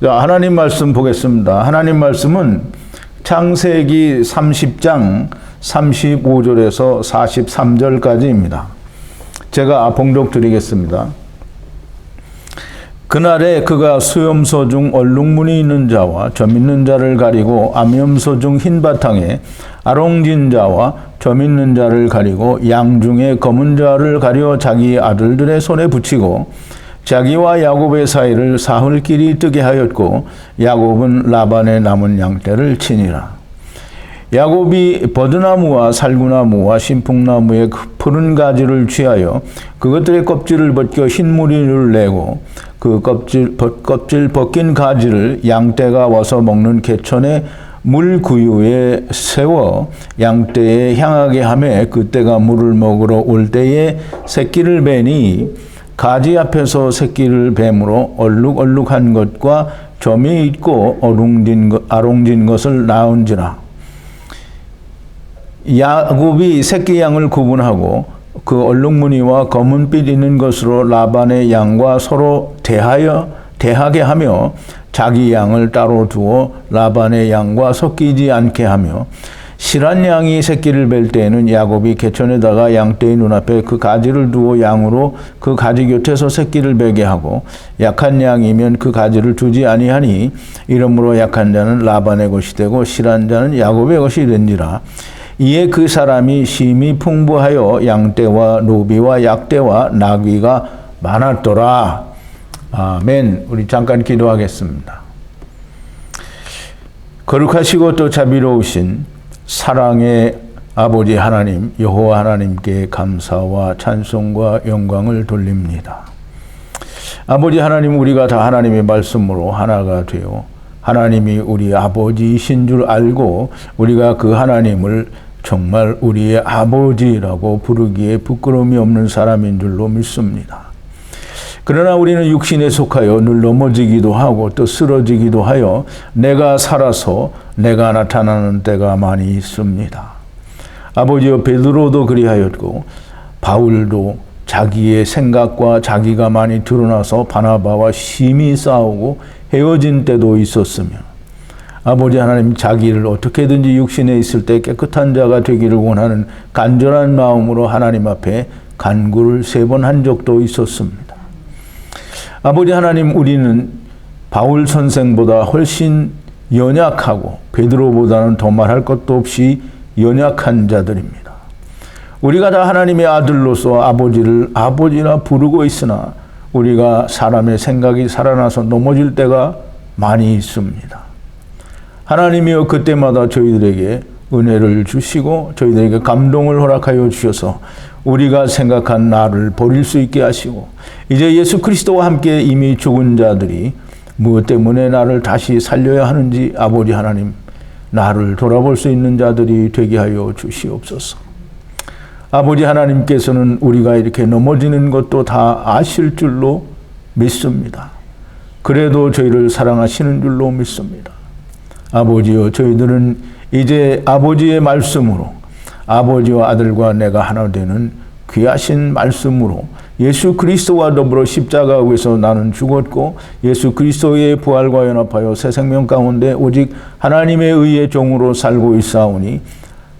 자, 하나님 말씀 보겠습니다. 하나님 말씀은 창세기 30장 35절에서 43절까지입니다. 제가 봉독 드리겠습니다. 그날에 그가 수염소 중 얼룩무늬 있는 자와 점 있는 자를 가리고 암염소 중 흰 바탕에 아롱진 자와 점 있는 자를 가리고 양 중에 검은 자를 가려 자기 아들들의 손에 붙이고 자기와 야곱의 사이를 사흘길이 뜨게 하였고 야곱은 라반의 남은 양떼를 치니라. 야곱이 버드나무와 살구나무와 신풍나무의 푸른 가지를 취하여 그것들의 껍질을 벗겨 흰무늬를 내고 그 껍질 벗긴 가지를 양떼가 와서 먹는 개천의 물구유에 세워 양떼에 향하게 하매 그떼가 물을 먹으러 올 때에 새끼를 베니 가지 앞에서 새끼를 뱀으로 얼룩얼룩한 것과 점이 있고 아롱진 것을 낳은지라. 야곱이 새끼 양을 구분하고 그 얼룩무늬와 검은빛 있는 것으로 라반의 양과 서로 대하게 하며 자기 양을 따로 두어 라반의 양과 섞이지 않게 하며 실한 양이 새끼를 뵐 때에는 야곱이 개천에다가 양떼의 눈앞에 그 가지를 두어 양으로 그 가지 곁에서 새끼를 베게 하고 약한 양이면 그 가지를 두지 아니하니 이러므로 약한 자는 라반의 것이 되고 실한 자는 야곱의 것이 된지라. 이에 그 사람이 심히 풍부하여 양떼와 노비와 약떼와 나귀가 많았더라. 아멘. 우리 잠깐 기도하겠습니다. 거룩하시고 또 자비로우신 사랑의 아버지 하나님, 여호와 하나님께 감사와 찬송과 영광을 돌립니다. 아버지 하나님, 우리가 다 하나님의 말씀으로 하나가 되어 하나님이 우리 아버지이신 줄 알고 우리가 그 하나님을 정말 우리의 아버지라고 부르기에 부끄러움이 없는 사람인 줄로 믿습니다. 그러나 우리는 육신에 속하여 늘 넘어지기도 하고 또 쓰러지기도 하여 내가 살아서 내가 나타나는 때가 많이 있습니다. 아버지여, 베드로도 그리하였고 바울도 자기의 생각과 자기가 많이 드러나서 바나바와 심히 싸우고 헤어진 때도 있었으며 아버지 하나님, 자기를 어떻게든지 육신에 있을 때 깨끗한 자가 되기를 원하는 간절한 마음으로 하나님 앞에 간구를 3번 한 적도 있었습니다. 아버지 하나님, 우리는 바울 선생보다 훨씬 연약하고 베드로보다는 더 말할 것도 없이 연약한 자들입니다. 우리가 다 하나님의 아들로서 아버지를 아버지라 부르고 있으나 우리가 사람의 생각이 살아나서 넘어질 때가 많이 있습니다. 하나님이여, 그때마다 저희들에게 은혜를 주시고 저희들에게 감동을 허락하여 주셔서 우리가 생각한 나를 버릴 수 있게 하시고 이제 예수 그리스도와 함께 이미 죽은 자들이 무엇 때문에 나를 다시 살려야 하는지 아버지 하나님, 나를 돌아볼 수 있는 자들이 되게 하여 주시옵소서. 아버지 하나님께서는 우리가 이렇게 넘어지는 것도 다 아실 줄로 믿습니다. 그래도 저희를 사랑하시는 줄로 믿습니다. 아버지여, 저희들은 이제 아버지의 말씀으로 아버지와 아들과 내가 하나 되는 귀하신 말씀으로 예수 그리스도와 더불어 십자가 위에서 나는 죽었고 예수 그리스도의 부활과 연합하여 새 생명 가운데 오직 하나님의 의의 종으로 살고 있사오니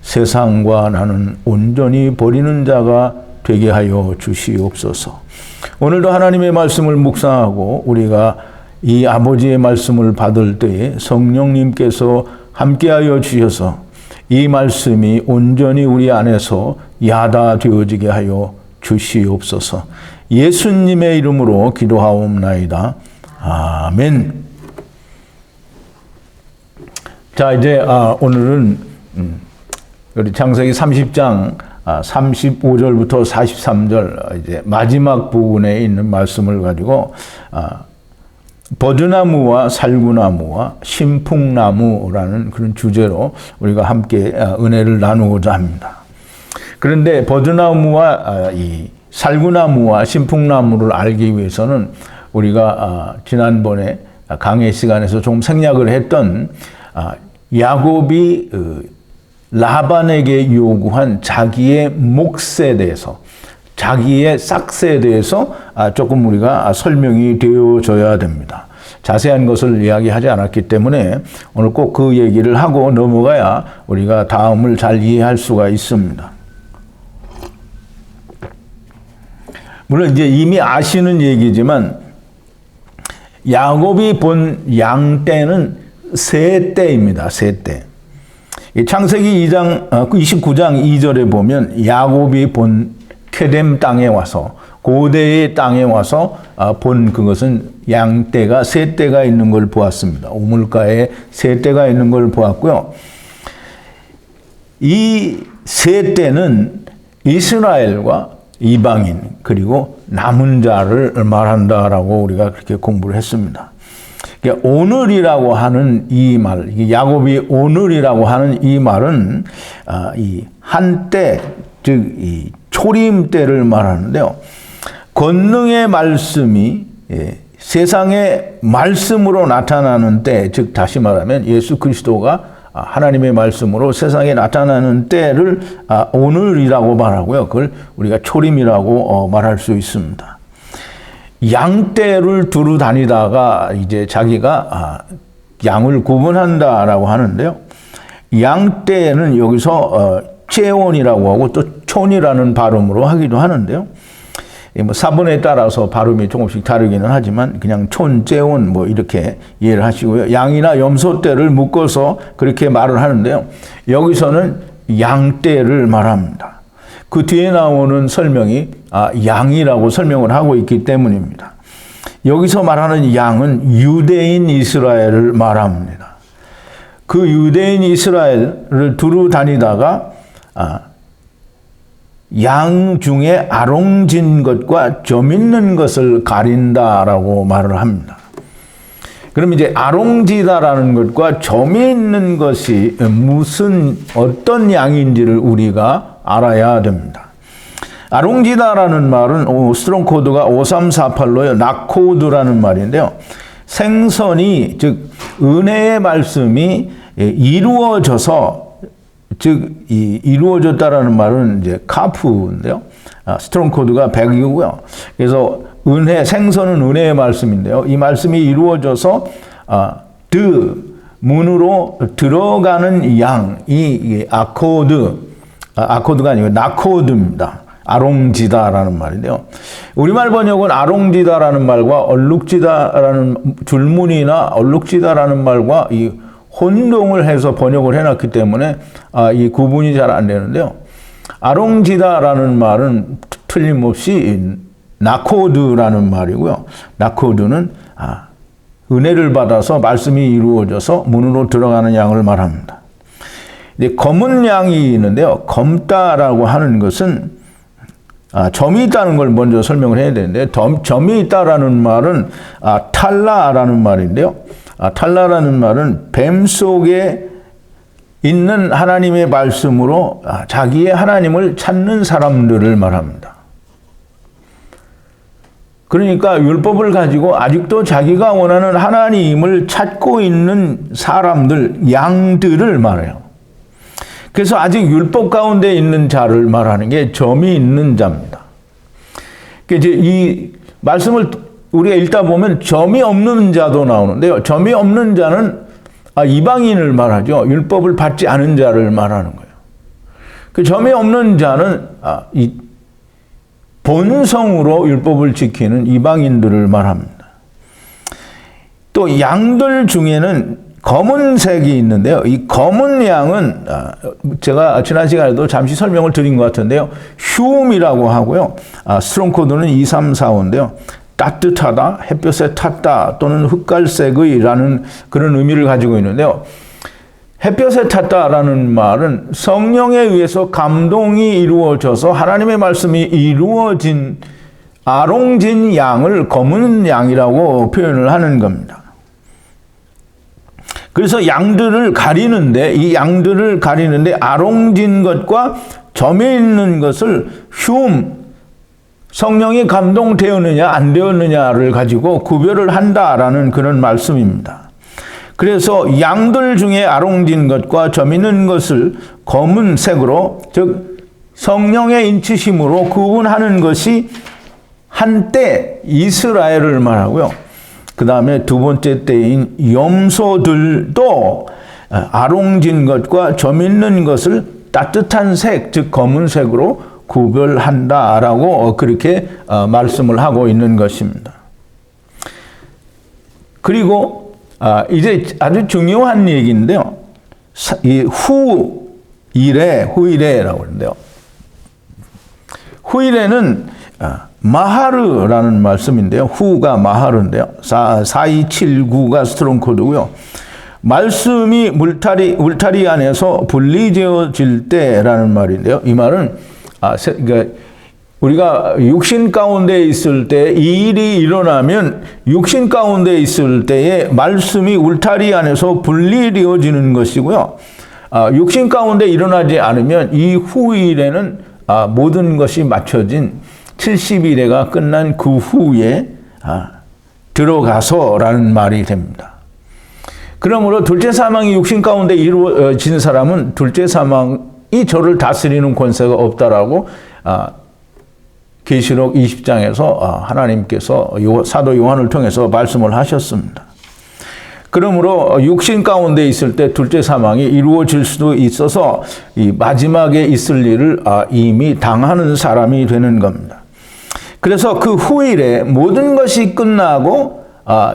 세상과 나는 온전히 버리는 자가 되게 하여 주시옵소서. 오늘도 하나님의 말씀을 묵상하고 우리가 이 아버지의 말씀을 받을 때에 성령님께서 함께하여 주셔서 이 말씀이 온전히 우리 안에서 야다되어지게 하여 주시옵소서. 예수님의 이름으로 기도하옵나이다. 아멘. 자, 이제 오늘은 우리 창세기 30장 35절부터 43절 이제 마지막 부분에 있는 말씀을 가지고 버드나무와 살구나무와 신풍나무라는 그런 주제로 우리가 함께 은혜를 나누고자 합니다. 그런데 버드나무와 이 살구나무와 신풍나무를 알기 위해서는 우리가 지난번에 강의 시간에서 좀 생략을 했던 야곱이 라반에게 요구한 자기의 몫에 대해서, 자기의 싹스에 대해서 조금 우리가 설명이 되어져야 됩니다. 자세한 것을 이야기하지 않았기 때문에 오늘 꼭 그 얘기를 하고 넘어가야 우리가 다음을 잘 이해할 수가 있습니다. 물론 이제 이미 아시는 얘기지만 야곱이 본 양떼는 세 떼입니다. 세 떼. 창세기 29장 2절에 보면 야곱이 본 케뎀 땅에 와서 고대의 땅에 와서 본 그것은 양떼가 세 떼가 있는 걸 보았습니다. 우물가에 세 떼가 있는 걸 보았고요. 이 세 떼는 이스라엘과 이방인 그리고 남은 자를 말한다라고 우리가 그렇게 공부를 했습니다. 오늘이라고 하는 이 말, 야곱이 오늘이라고 하는 이 말은 이 한때, 즉 이 초림 때를 말하는데요. 권능의 말씀이 세상의 말씀으로 나타나는 때, 즉 다시 말하면 예수 그리스도가 하나님의 말씀으로 세상에 나타나는 때를 오늘이라고 말하고요. 그걸 우리가 초림이라고 말할 수 있습니다. 양떼를 두루 다니다가 이제 자기가 양을 구분한다라고 하는데요. 양떼는 여기서 째온이라고 하고 또 촌이라는 발음으로 하기도 하는데요. 뭐 사본에 따라서 발음이 조금씩 다르기는 하지만 그냥 촌, 째온 뭐 이렇게 이해를 하시고요. 양이나 염소떼를 묶어서 그렇게 말을 하는데요. 여기서는 양떼를 말합니다. 그 뒤에 나오는 설명이 양이라고 설명을 하고 있기 때문입니다. 여기서 말하는 양은 유대인 이스라엘을 말합니다. 그 유대인 이스라엘을 두루 다니다가 양 중에 아롱진 것과 점 있는 것을 가린다라고 말을 합니다. 그럼 이제 아롱지다라는 것과 점이 있는 것이 어떤 양인지를 우리가 알아야 됩니다. 아롱지다라는 말은 스트롱 코드가 5348로요. 나코드라는 말인데요. 생선이 즉 은혜의 말씀이 이루어져서 즉 이루어졌다라는 말은 이제 카프인데요. 스트롱 코드가 100이고요. 그래서 생선은 은혜의 말씀인데요. 이 말씀이 이루어져서 문으로 들어가는 양이 아코드가 아니고 나코드입니다. 아롱지다라는 말인데요. 우리말 번역은 아롱지다라는 말과 얼룩지다라는 줄무늬나 얼룩지다라는 말과 이 혼동을 해서 번역을 해놨기 때문에 이 구분이 잘 안 되는데요. 아롱지다라는 말은 틀림없이 나코드라는 말이고요. 나코드는 은혜를 받아서 말씀이 이루어져서 문으로 들어가는 양을 말합니다. 이제 검은 양이 있는데요. 검다라고 하는 것은 점이 있다는 걸 먼저 설명을 해야 되는데 점이 있다라는 말은 탈라라는 말인데요. 탈라라는 말은 뱀 속에 있는 하나님의 말씀으로 자기의 하나님을 찾는 사람들을 말합니다. 그러니까 율법을 가지고 아직도 자기가 원하는 하나님을 찾고 있는 사람들, 양들을 말해요. 그래서 아직 율법 가운데 있는 자를 말하는 게 점이 있는 자입니다. 이제 이 말씀을 우리가 읽다 보면 점이 없는 자도 나오는데요. 점이 없는 자는 이방인을 말하죠. 율법을 받지 않은 자를 말하는 거예요. 그 점이 없는 자는 이 본성으로 율법을 지키는 이방인들을 말합니다. 또 양들 중에는 검은색이 있는데요. 이 검은 양은 제가 지난 시간에도 잠시 설명을 드린 것 같은데요. 흉이라고 하고요. 스트롱 코드는 2345인데요. 따뜻하다, 햇볕에 탔다 또는 흑갈색의라는 그런 의미를 가지고 있는데요. 햇볕에 탔다라는 말은 성령에 의해서 감동이 이루어져서 하나님의 말씀이 이루어진 아롱진 양을 검은 양이라고 표현을 하는 겁니다. 그래서 양들을 가리는데 이 양들을 가리는데 아롱진 것과 점에 있는 것을 성령이 감동되었느냐 안 되었느냐를 가지고 구별을 한다라는 그런 말씀입니다. 그래서 양들 중에 아롱진 것과 점 있는 것을 검은색으로 즉 성령의 인치심으로 구분하는 것이 한때 이스라엘을 말하고요. 그 다음에 두 번째 때인 염소들도 아롱진 것과 점 있는 것을 따뜻한 색, 즉 검은색으로 구별한다라고 그렇게 말씀을 하고 있는 것입니다. 그리고 이제 아주 중요한 얘기인데요. 이 후일에라고 하는데요. 후일에는 마하르라는 말씀인데요. 후가 마하르인데요. 4279가 스트롱 코드고요. 말씀이 울타리 안에서 분리되어질 때라는 말인데요. 이 말은 그러니까 우리가 육신 가운데 있을 때 이 일이 일어나면 육신 가운데 있을 때에 말씀이 울타리 안에서 분리되어지는 것이고요. 육신 가운데 일어나지 않으면 이 후일에는 모든 것이 맞춰진 70일에가 끝난 그 후에 들어가서라는 말이 됩니다. 그러므로 둘째 사망이 육신 가운데 이루어진 사람은 둘째 사망이 저를 다스리는 권세가 없다라고 계시록 20장에서 하나님께서 사도 요한을 통해서 말씀을 하셨습니다. 그러므로 육신 가운데 있을 때 둘째 사망이 이루어질 수도 있어서 이 마지막에 있을 일을 이미 당하는 사람이 되는 겁니다. 그래서 그 후일에 모든 것이 끝나고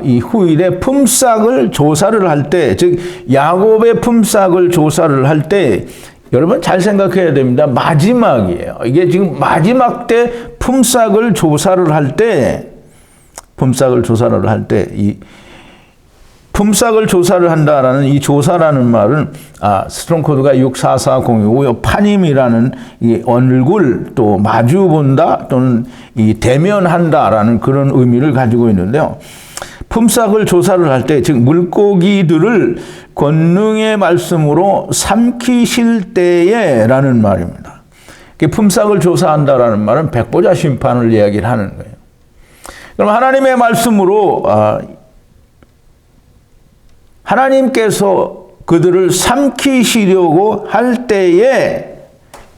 이 후일에 품삯을 조사를 할 때, 즉 야곱의 품삯을 조사를 할 때 여러분 잘 생각해야 됩니다. 마지막이에요. 이게 지금 마지막 때 품삯을 조사를 할 때, 이 품삯을 조사를 한다라는 이 조사라는 말은 스트롱 코드가 64402고요. 파님이라는 이 얼굴 또 마주 본다 또는 이 대면한다라는 그런 의미를 가지고 있는데요. 품삯을 조사를 할 때, 즉 물고기들을 권능의 말씀으로 삼키실 때에라는 말입니다. 품삯을 조사한다라는 말은 백보자 심판을 이야기를 하는 거예요. 그럼 하나님의 말씀으로 하나님께서 그들을 삼키시려고 할 때에,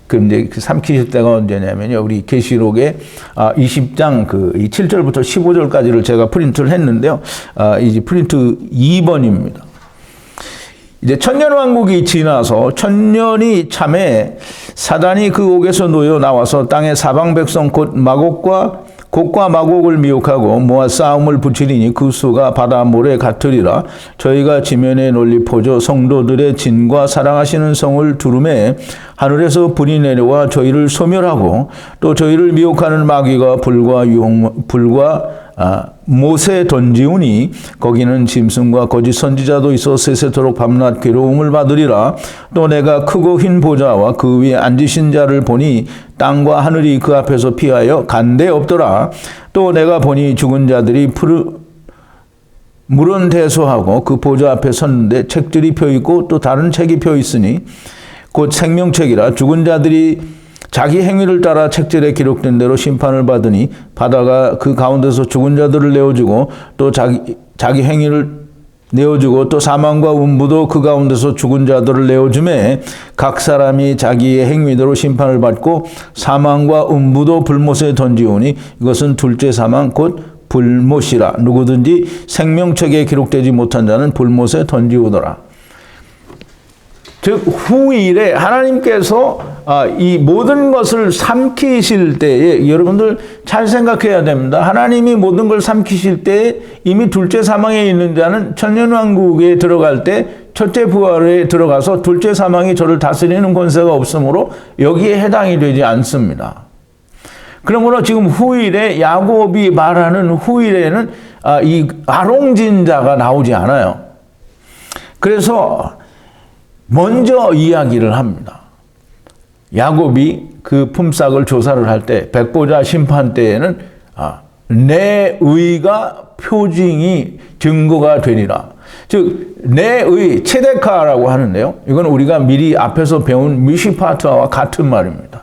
근데 그 삼키실 때가 언제냐면요. 우리 계시록의 20장 그 7절부터 15절까지를 제가 프린트를 했는데요. 이제 프린트 2번입니다. 이제 천년왕국이 지나서 천년이 참에 사단이 그 옥에서 놓여 나와서 땅의 사방 백성 곧 곡과 마곡을 미혹하고 모아 싸움을 붙이리니 그 수가 바다 모래 같으리라. 저희가 지면에 널리 퍼져 성도들의 진과 사랑하시는 성을 두루매 하늘에서 불이 내려와 저희를 소멸하고 또 저희를 미혹하는 마귀가 불과 못에 던지우니 거기는 짐승과 거짓 선지자도 있어 세세토록 밤낮 괴로움을 받으리라. 또 내가 크고 흰 보좌와 그 위에 앉으신 자를 보니 땅과 하늘이 그 앞에서 피하여 간데 없더라. 또 내가 보니 죽은 자들이 물은 대소하고 그 보좌 앞에 섰는데 책들이 펴있고 또 다른 책이 펴있으니 곧 생명책이라. 죽은 자들이 자기 행위를 따라 책들에 기록된 대로 심판을 받으니 바다가 그 가운데서 죽은 자들을 내어주고 또 자기 행위를 내어주고 또 사망과 음부도 그 가운데서 죽은 자들을 내어주매 각 사람이 자기의 행위대로 심판을 받고 사망과 음부도 불못에 던지오니 이것은 둘째 사망 곧 불못이라. 누구든지 생명책에 기록되지 못한 자는 불못에 던지오더라. 즉 후일에 하나님께서 이 모든 것을 삼키실 때에 여러분들 잘 생각해야 됩니다. 하나님이 모든 걸 삼키실 때에 이미 둘째 사망에 있는 자는 천년왕국에 들어갈 때 첫째 부활에 들어가서 둘째 사망이 저를 다스리는 권세가 없으므로 여기에 해당이 되지 않습니다. 그러므로 지금 후일에 야곱이 말하는 후일에는 이 아롱진자가 나오지 않아요. 그래서 먼저 이야기를 합니다. 야곱이 그 품삯을 조사를 할 때 백보자 심판 때에는 내 의가 표징이 증거가 되리라. 즉 내 의 체데카라고 하는데요. 이건 우리가 미리 앞에서 배운 미시파트와 같은 말입니다.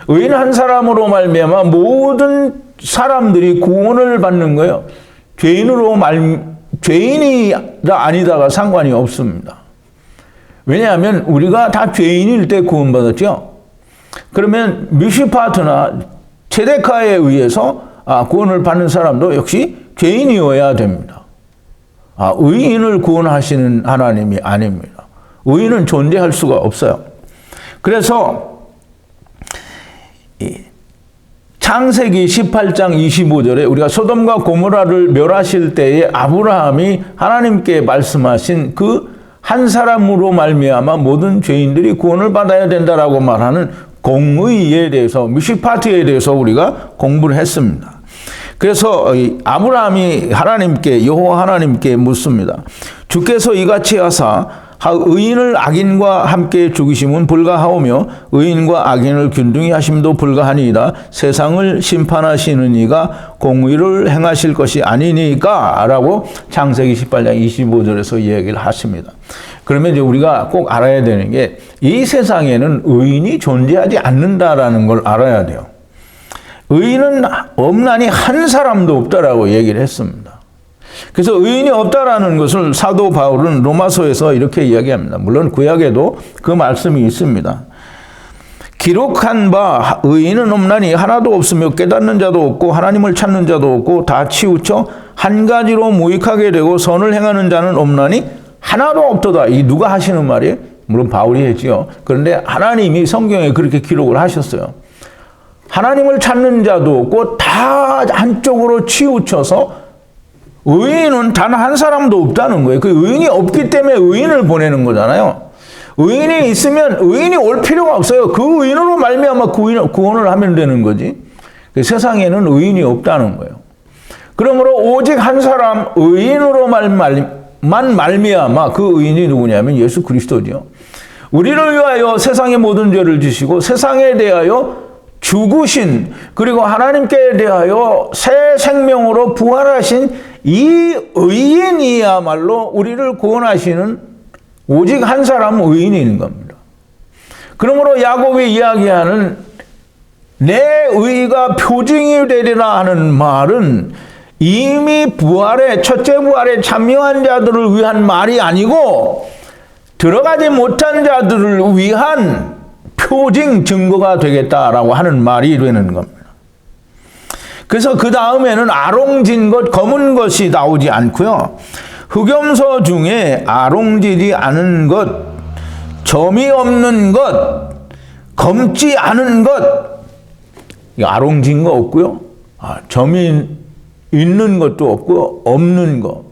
의인 한 사람으로 말미암아 모든 사람들이 구원을 받는 거예요. 죄인이 아니다가 상관이 없습니다. 왜냐하면 우리가 다 죄인일 때 구원받았죠. 그러면 미시파트나 체데카에 의해서 구원을 받는 사람도 역시 죄인이어야 됩니다. 의인을 구원하시는 하나님이 아닙니다. 의인은 존재할 수가 없어요. 그래서 창세기 18장 25절에 우리가 소돔과 고모라를 멸하실 때에 아브라함이 하나님께 말씀하신 그 한 사람으로 말미암아 모든 죄인들이 구원을 받아야 된다라고 말하는 공의에 대해서, 미시파트에 대해서 우리가 공부를 했습니다. 그래서 아브라함이 하나님께, 여호와 하나님께 묻습니다. 주께서 이같이 하사 의인을 악인과 함께 죽이심은 불가하오며 의인과 악인을 균등히 하심도 불가하니이다. 세상을 심판하시는 이가 공의를 행하실 것이 아니니까 라고 창세기 18장 25절에서 이야기를 하십니다. 그러면 이제 우리가 꼭 알아야 되는 게 이 세상에는 의인이 존재하지 않는다라는 걸 알아야 돼요. 의인은 없나니 한 사람도 없다라고 얘기를 했습니다. 그래서 의인이 없다라는 것을 사도 바울은 로마서에서 이렇게 이야기합니다. 물론 구약에도 그 말씀이 있습니다. 기록한 바 의인은 없나니 하나도 없으며 깨닫는 자도 없고 하나님을 찾는 자도 없고 다 치우쳐 한 가지로 무익하게 되고 선을 행하는 자는 없나니 하나도 없도다. 이 누가 하시는 말이에요? 물론 바울이 했지요. 그런데 하나님이 성경에 그렇게 기록을 하셨어요. 하나님을 찾는 자도 없고 다 한쪽으로 치우쳐서 의인은 단 한 사람도 없다는 거예요. 그 의인이 없기 때문에 의인을 보내는 거잖아요. 의인이 있으면 의인이 올 필요가 없어요. 그 의인으로 말미암아 구원을 하면 되는 거지. 세상에는 의인이 없다는 거예요. 그러므로 오직 한 사람 의인으로만 말미암아 그 의인이 누구냐면 예수 그리스도죠. 우리를 위하여 세상의 모든 죄를 지시고 세상에 대하여 죽으신, 그리고 하나님께 대하여 새 생명으로 부활하신 이 의인이야말로 우리를 구원하시는 오직 한 사람 의인인 겁니다. 그러므로 야곱이 이야기하는 내 의가 표징이 되리라 하는 말은 이미 첫째 부활에 참여한 자들을 위한 말이 아니고 들어가지 못한 자들을 위한 표징 증거가 되겠다라고 하는 말이 되는 겁니다. 그래서 그 다음에는 아롱진 것, 검은 것이 나오지 않고요. 흑염소 중에 아롱지지 않은 것, 점이 없는 것, 검지 않은 것, 아롱진 거 없고요. 점이 있는 것도 없고 없는 것,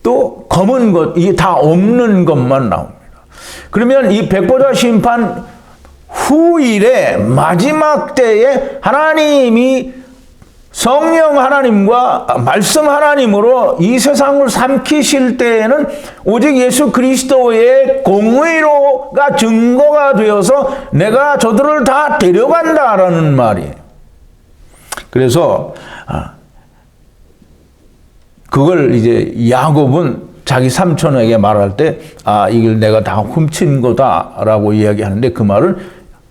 또 검은 것, 이게 다 없는 것만 나옵니다. 그러면 이 백보자 심판 후일에 마지막 때에 하나님이 성령 하나님과 말씀 하나님으로 이 세상을 삼키실 때에는 오직 예수 그리스도의 공의로가 증거가 되어서 내가 저들을 다 데려간다라는 말이에요. 그래서 그걸 이제 야곱은 자기 삼촌에게 말할 때 이걸 내가 다 훔친 거다라고 이야기하는데 그 말을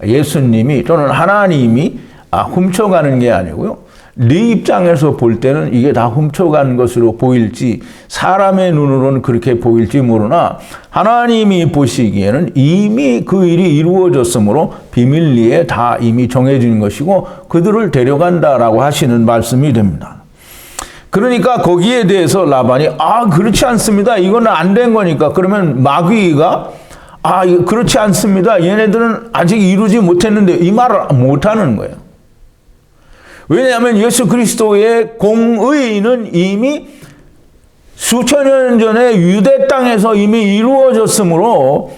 예수님이 또는 하나님이 훔쳐가는 게 아니고요. 네 입장에서 볼 때는 이게 다 훔쳐간 것으로 보일지 사람의 눈으로는 그렇게 보일지 모르나 하나님이 보시기에는 이미 그 일이 이루어졌으므로 비밀리에 다 이미 정해진 것이고 그들을 데려간다라고 하시는 말씀이 됩니다. 그러니까 거기에 대해서 라반이 그렇지 않습니다. 이거는 안 된 거니까. 그러면 마귀가 그렇지 않습니다. 얘네들은 아직 이루지 못했는데 이 말을 못하는 거예요. 왜냐하면 예수 그리스도의 공의는 이미 수천 년 전에 유대 땅에서 이미 이루어졌으므로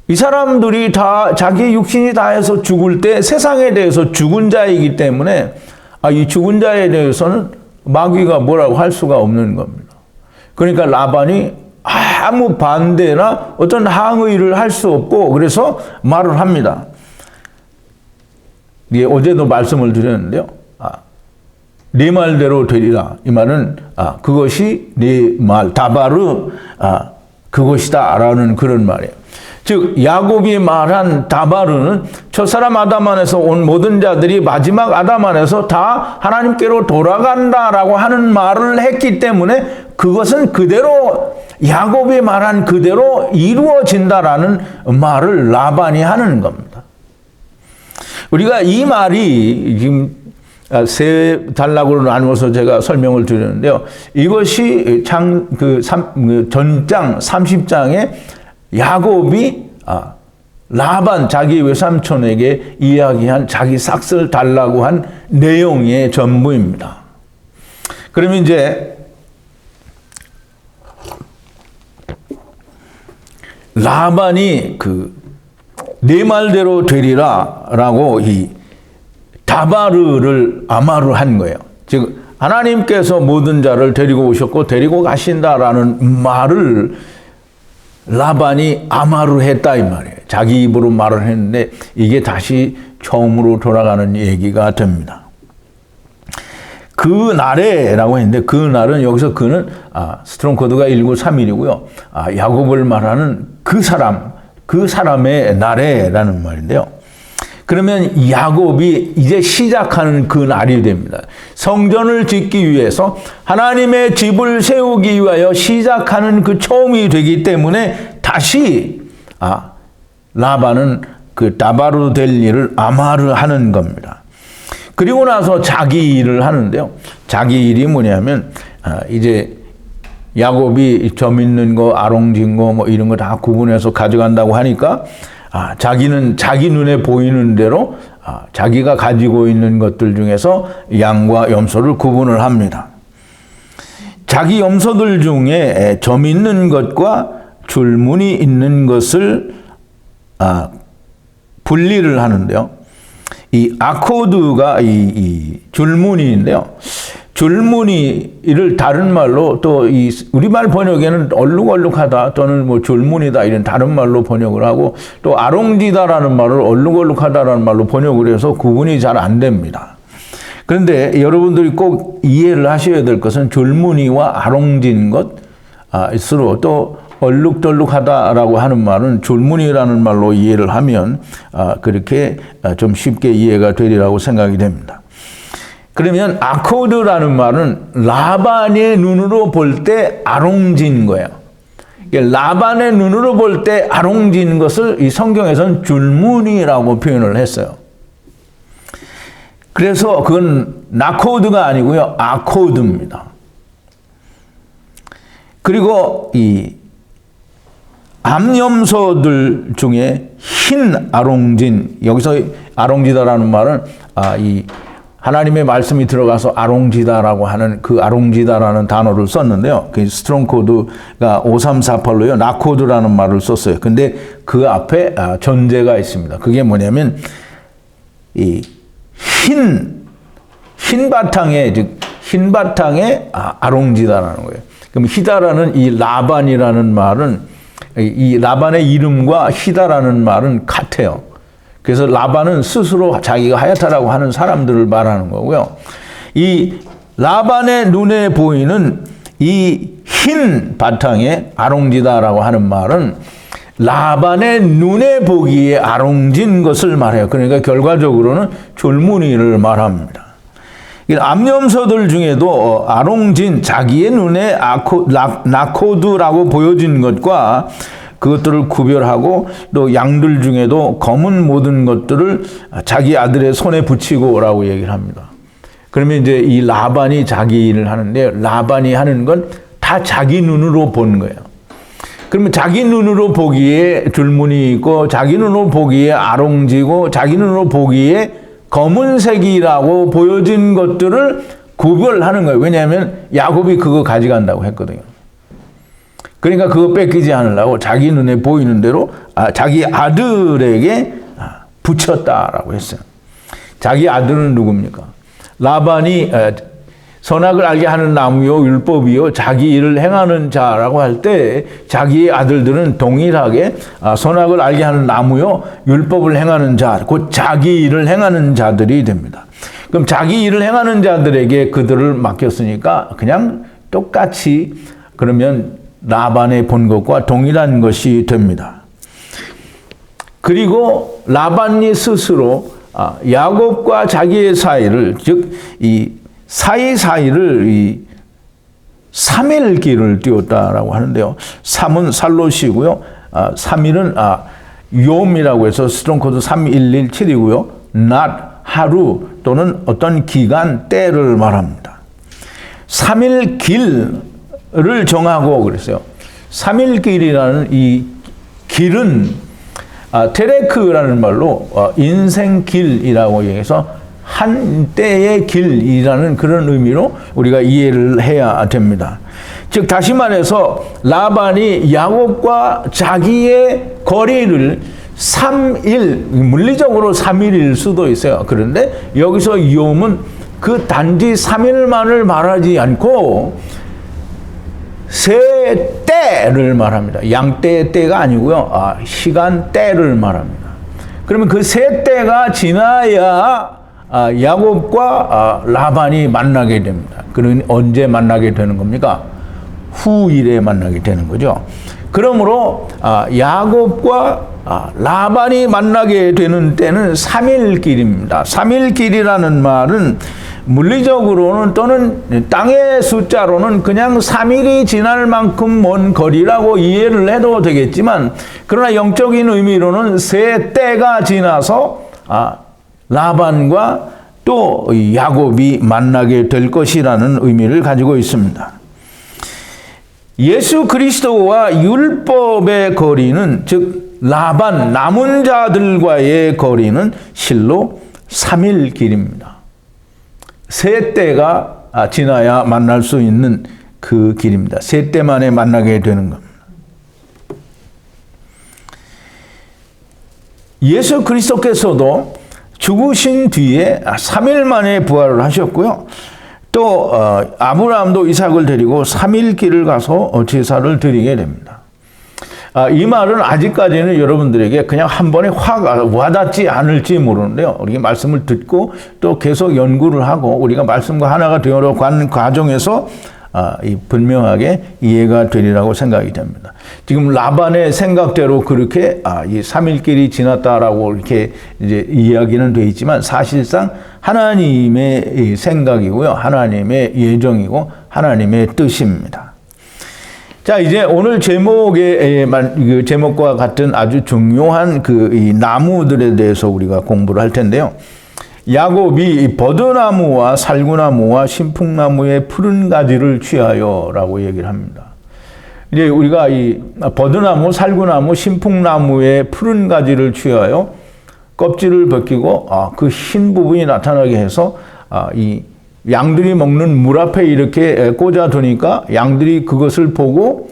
이 사람들이 다 자기 육신이 다해서 죽을 때 세상에 대해서 죽은 자이기 때문에 이 죽은 자에 대해서는 마귀가 뭐라고 할 수가 없는 겁니다. 그러니까 라반이 아무 반대나 어떤 항의를 할 수 없고 그래서 말을 합니다. 어제도 말씀을 드렸는데요. 네 말대로 되리라. 이 말은 그것이 네 말, 다바르 그것이다 라는 그런 말이에요. 즉 야곱이 말한 다바르는 첫사람 아담 안에서 온 모든 자들이 마지막 아담 안에서 다 하나님께로 돌아간다라고 하는 말을 했기 때문에 그것은 그대로 야곱이 말한 그대로 이루어진다라는 말을 라반이 하는 겁니다. 우리가 이 말이 지금 세 단락으로 나누어서 제가 설명을 드렸는데요. 이것이 전장 30장에 야곱이 라반 자기 외삼촌에게 이야기한 자기 삭슬 달라고 한 내용의 전부입니다. 그러면 이제 라반이 내 말대로 되리라라고 이 다바르를 아마르 한 거예요. 즉 하나님께서 모든 자를 데리고 오셨고 데리고 가신다라는 말을 라반이 아마르 했다 이 말이에요. 자기 입으로 말을 했는데 이게 다시 처음으로 돌아가는 얘기가 됩니다. 그 날에라고 했는데 그 날은 여기서 그는 스트롱 코드가 1931이고요. 야곱을 말하는 그 사람의 날에라는 말인데요. 그러면 야곱이 이제 시작하는 그 날이 됩니다. 성전을 짓기 위해서 하나님의 집을 세우기 위하여 시작하는 그 처음이 되기 때문에 다시 라반은 그 다바르 될 일을 아마르 하는 겁니다. 그리고 나서 자기 일을 하는데요. 자기 일이 뭐냐면 이제 야곱이 점 있는 거, 아롱진 거, 뭐 이런 거 다 구분해서 가져간다고 하니까 자기는 자기 눈에 보이는 대로 자기가 가지고 있는 것들 중에서 양과 염소를 구분을 합니다. 자기 염소들 중에 점 있는 것과 줄무늬 있는 것을 분리를 하는데요. 이 아코드가 이 줄무늬인데요. 줄무늬를 다른 말로 또 이 우리말 번역에는 얼룩얼룩하다 또는 뭐 줄무늬다 이런 다른 말로 번역을 하고 또 아롱지다라는 말을 얼룩얼룩하다라는 말로 번역을 해서 구분이 잘 안 됩니다. 그런데 여러분들이 꼭 이해를 하셔야 될 것은 줄무늬와 아롱진 것으로 또 얼룩덜룩하다라고 하는 말은 줄무늬라는 말로 이해를 하면 그렇게 좀 쉽게 이해가 되리라고 생각이 됩니다. 그러면 아코드라는 말은 라반의 눈으로 볼 때 아롱진 거예요. 라반의 눈으로 볼 때 아롱진 것을 이 성경에서는 줄무늬라고 표현을 했어요. 그래서 그건 나코드가 아니고요. 아코드입니다. 그리고 이 암염소들 중에 흰 아롱진, 여기서 아롱지다라는 말은 이 하나님의 말씀이 들어가서 아롱지다라고 하는 그 아롱지다라는 단어를 썼는데요. 그 스트롱 코드가 5348로요. 나코드라는 말을 썼어요. 근데 그 앞에 전제가 있습니다. 그게 뭐냐면 이 흰 바탕에 아롱지다라는 거예요. 그럼 히다라는 이 라반이라는 말은 이 라반의 이름과 히다라는 말은 같아요. 그래서 라반은 스스로 자기가 하얗다라고 하는 사람들을 말하는 거고요. 이 라반의 눈에 보이는 이 흰 바탕에 아롱지다라고 하는 말은 라반의 눈에 보기에 아롱진 것을 말해요. 그러니까 결과적으로는 줄무늬를 말합니다. 암염소들 중에도 아롱진, 자기의 눈에 나코드라고 보여진 것과 그것들을 구별하고 또 양들 중에도 검은 모든 것들을 자기 아들의 손에 붙이고라고 얘기를 합니다. 그러면 이제 이 라반이 자기 일을 하는데 라반이 하는 건 다 자기 눈으로 본 거예요. 그러면 자기 눈으로 보기에 줄무늬 있고 자기 눈으로 보기에 아롱지고 자기 눈으로 보기에 검은색이라고 보여진 것들을 구별하는 거예요. 왜냐하면 야곱이 그거 가져간다고 했거든요. 그러니까 그거 뺏기지 않으려고 자기 눈에 보이는 대로 자기 아들에게 붙였다라고 했어요. 자기 아들은 누굽니까? 라반이 선악을 알게 하는 나무요 율법이요 자기 일을 행하는 자라고 할 때 자기의 아들들은 동일하게 선악을 알게 하는 나무요 율법을 행하는 자, 곧 자기 일을 행하는 자들이 됩니다. 그럼 자기 일을 행하는 자들에게 그들을 맡겼으니까 그냥 똑같이 그러면 라반의 본 것과 동일한 것이 됩니다. 그리고 라반이 스스로 야곱과 자기의 사이를 즉 이 사이사이를 이 3일 길을 띄웠다라고 하는데요. 3은 살롯이고요. 3일은 욤이라고 해서 스트롱 코드 3117이고요. not 하루 또는 어떤 기간, 때를 말합니다. 3일 길을 정하고 그랬어요. 3일 길이라는 이 길은 테레크라는 말로 인생길이라고 얘기해서 한때의 길이라는 그런 의미로 우리가 이해를 해야 됩니다. 즉 다시 말해서 라반이 야곱과 자기의 거리를 3일, 물리적으로 3일일 수도 있어요. 그런데 여기서 이홈은 그 단지 3일만을 말하지 않고 세 때를 말합니다. 양때의 때가 아니고요. 시간대를 말합니다. 그러면 그 세 때가 지나야 야곱과 라반이 만나게 됩니다. 그러니 언제 만나게 되는 겁니까? 후일에 만나게 되는 거죠. 그러므로 야곱과 라반이 만나게 되는 때는 3일길입니다. 3일길이라는 말은 물리적으로는 또는 땅의 숫자로는 그냥 3일이 지날 만큼 먼 거리라고 이해를 해도 되겠지만, 그러나 영적인 의미로는 세 때가 지나서 라반과 또 야곱이 만나게 될 것이라는 의미를 가지고 있습니다. 예수 그리스도와 율법의 거리는, 즉 라반 남은 자들과의 거리는 실로 3일 길입니다. 세 때가 지나야 만날 수 있는 그 길입니다. 세 때 만에 만나게 되는 겁니다. 예수 그리스도께서도 죽으신 뒤에 3일 만에 부활을 하셨고요. 또 아브라함도 이삭을 데리고 3일 길을 가서 제사를 드리게 됩니다. 이 말은 아직까지는 여러분들에게 그냥 한 번에 확 와닿지 않을지 모르는데요. 우리가 말씀을 듣고 또 계속 연구를 하고 우리가 말씀과 하나가 되어가는 과정에서 분명하게 이해가 되리라고 생각이 됩니다. 지금 라반의 생각대로 그렇게 이 3일길이 지났다라고 이렇게 이제 이야기는 되어 있지만, 사실상 하나님의 생각이고요, 하나님의 예정이고 하나님의 뜻입니다. 자, 이제 오늘 제목의 그 제목과 같은 아주 중요한 이 나무들에 대해서 우리가 공부를 할 텐데요. 야곱이 버드나무와 살구나무와 신풍나무의 푸른 가지를 취하여라고 얘기를 합니다. 이제 우리가 이 버드나무, 살구나무, 신풍나무의 푸른 가지를 취하여 껍질을 벗기고 그 흰 부분이 나타나게 해서 이 양들이 먹는 물 앞에 이렇게 꽂아두니까 양들이 그것을 보고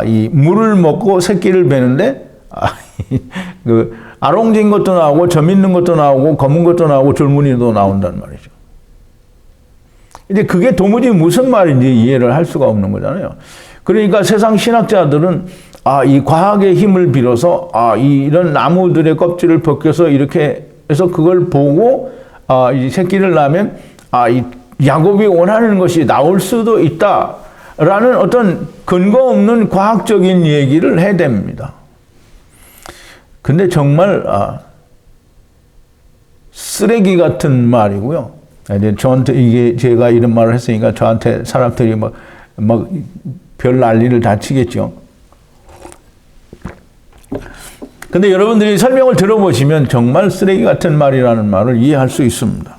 이 물을 먹고 새끼를 베는데 그 아롱진 것도 나오고 점 있는 것도 나오고 검은 것도 나오고 줄무늬도 나온단 말이죠. 이제 그게 도무지 무슨 말인지 이해를 할 수가 없는 거잖아요. 그러니까 세상 신학자들은 이 과학의 힘을 빌어서 이런 나무들의 껍질을 벗겨서 이렇게 해서 그걸 보고 이 새끼를 낳으면 이 야곱이 원하는 것이 나올 수도 있다라는 어떤 근거 없는 과학적인 얘기를 해댑니다. 근데 정말 쓰레기 같은 말이고요. 이제 저한테 이게 제가 이런 말을 했으니까 저한테 사람들이 막 별 난리를 다 치겠죠. 근데 여러분들이 설명을 들어보시면 정말 쓰레기 같은 말이라는 말을 이해할 수 있습니다.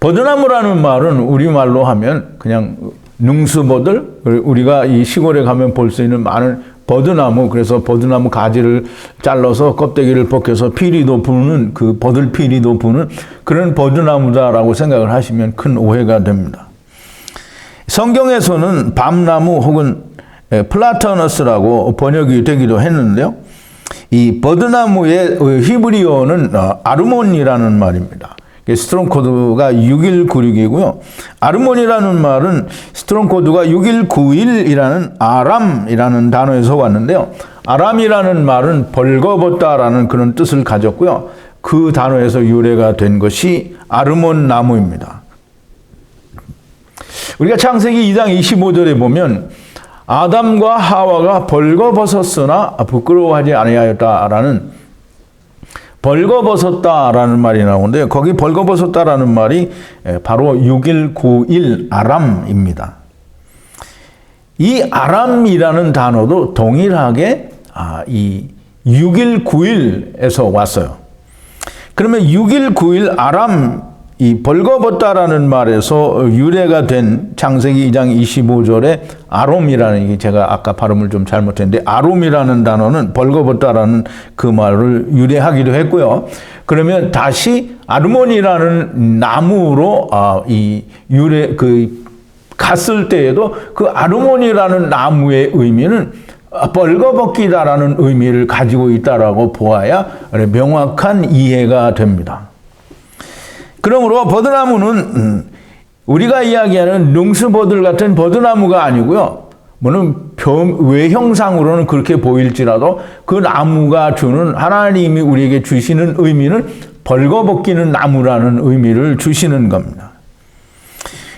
버드나무라는 말은 우리말로 하면 그냥 능수버들, 우리가 이 시골에 가면 볼 수 있는 많은 버드나무, 그래서 버드나무 가지를 잘라서 껍데기를 벗겨서 피리도 부는, 그 버들 피리도 부는 그런 버드나무다라고 생각을 하시면 큰 오해가 됩니다. 성경에서는 밤나무 혹은 플라타너스라고 번역이 되기도 했는데요. 이 버드나무의 히브리어는 아르몬이라는 말입니다. 스트롱 코드가 6196이고요. 아르몬이라는 말은 스트롱 코드가 6191이라는 아람이라는 단어에서 왔는데요. 아람이라는 말은 벌거벗다라는 그런 뜻을 가졌고요. 그 단어에서 유래가 된 것이 아르몬 나무입니다. 우리가 창세기 2장 25절에 보면 아담과 하와가 벌거벗었으나 부끄러워하지 아니하였다라는, 벌거벗었다라는 말이 나오는데, 거기 벌거벗었다라는 말이 바로 6191 아람입니다. 이 아람이라는 단어도 동일하게 이 6191에서 왔어요. 그러면 6일 9일 아람, 이 벌거벗다라는 말에서 유래가 된 창세기 2장 25절에 아롬이라는, 이게 제가 아까 발음을 좀 잘못했는데 아롬이라는 단어는 벌거벗다라는 그 말을 유래하기도 했고요. 그러면 다시 아르몬이라는 나무로 이 유래 갔을 때에도 그 아르몬이라는 나무의 의미는 벌거벗기다라는 의미를 가지고 있다라고 보아야 명확한 이해가 됩니다. 그러므로 버드나무는 우리가 이야기하는 능수버들 같은 버드나무가 아니고요. 물론 외형상으로는 그렇게 보일지라도 그 나무가 주는, 하나님이 우리에게 주시는 의미는 벌거벗기는 나무라는 의미를 주시는 겁니다.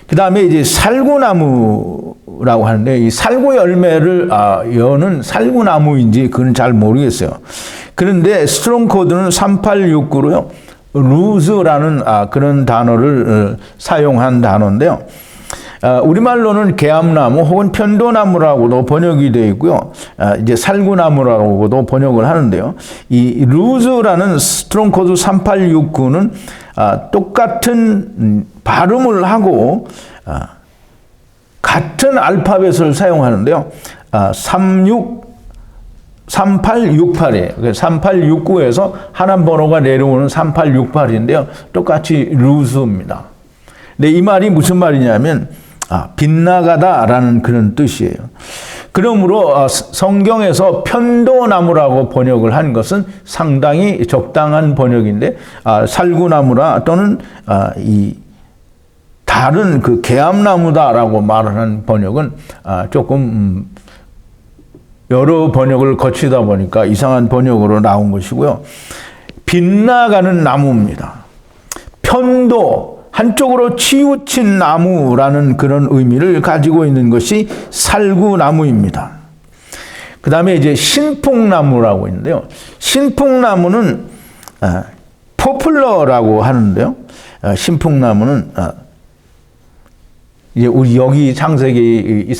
그 다음에 이제 살구나무라고 하는데, 이 살구 열매를 여는 살구나무인지 그건 잘 모르겠어요. 그런데 스트롱 코드는 3869로요. 루즈라는 그런 단어를 사용한 단어인데요. 우리말로는 개암나무 혹은 편도나무라고도 번역이 되어 있고요. 이제 살구나무라고도 번역을 하는데요. 이 루즈라는 스트롱 코드 3869는 똑같은 발음을 하고 같은 알파벳을 사용하는데요. 3868이에요. 3869에서 하나 번호가 내려오는 3868인데요. 똑같이 루즈입니다. 근데 이 말이 무슨 말이냐면 빗나가다라는 그런 뜻이에요. 그러므로 성경에서 편도나무라고 번역을 한 것은 상당히 적당한 번역인데, 살구나무라 또는 이 다른 그 개암나무다라고 말하는 번역은 조금 여러 번역을 거치다 보니까 이상한 번역으로 나온 것이고요. 빗나가는 나무입니다. 편도, 한쪽으로 치우친 나무라는 그런 의미를 가지고 있는 것이 살구나무입니다. 그 다음에 이제 신풍나무라고 있는데요. 신풍나무는 포플러라고 하는데요. 신풍나무는 이제 우리 여기 창세기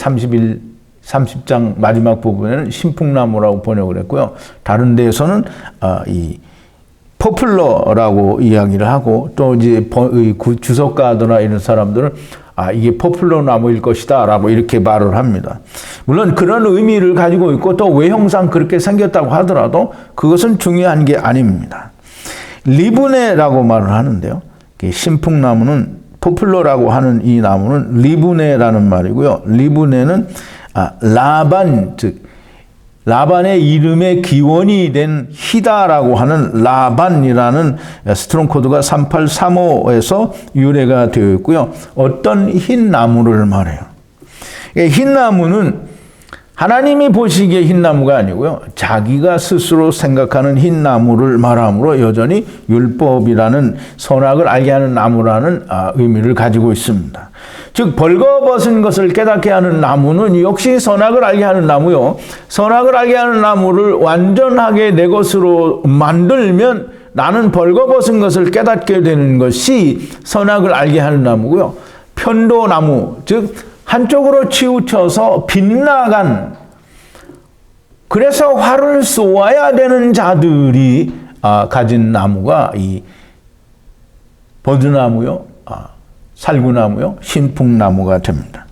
30장 마지막 부분에는 신풍나무라고 번역을 했고요. 다른 데에서는 이 포플러라고 이야기를 하고, 또 이제 주석가들이나 이런 사람들은 이게 포플러 나무일 것이다 라고 이렇게 말을 합니다. 물론 그런 의미를 가지고 있고 또 외형상 그렇게 생겼다고 하더라도 그것은 중요한 게 아닙니다. 리브네라고 말을 하는데요. 신풍나무는, 포플러라고 하는 이 나무는 리브네라는 말이고요. 리브네는 라반, 즉 라반의 이름의 기원이 된 히다라고 하는 라반이라는 스트롱 코드가 3835에서 유래가 되어 있고요. 어떤 흰 나무를 말해요. 흰 나무는 하나님이 보시기에 흰 나무가 아니고요. 자기가 스스로 생각하는 흰 나무를 말하므로 여전히 율법이라는, 선악을 알게 하는 나무라는 의미를 가지고 있습니다. 즉 벌거벗은 것을 깨닫게 하는 나무는 역시 선악을 알게 하는 나무요. 선악을 알게 하는 나무를 완전하게 내 것으로 만들면 나는 벌거벗은 것을 깨닫게 되는 것이 선악을 알게 하는 나무고요. 편도나무, 즉 한쪽으로 치우쳐서 빗나간, 그래서 활을 쏘아야 되는 자들이 가진 나무가 이 버드나무요, 살구나무요, 신풍나무가 됩니다.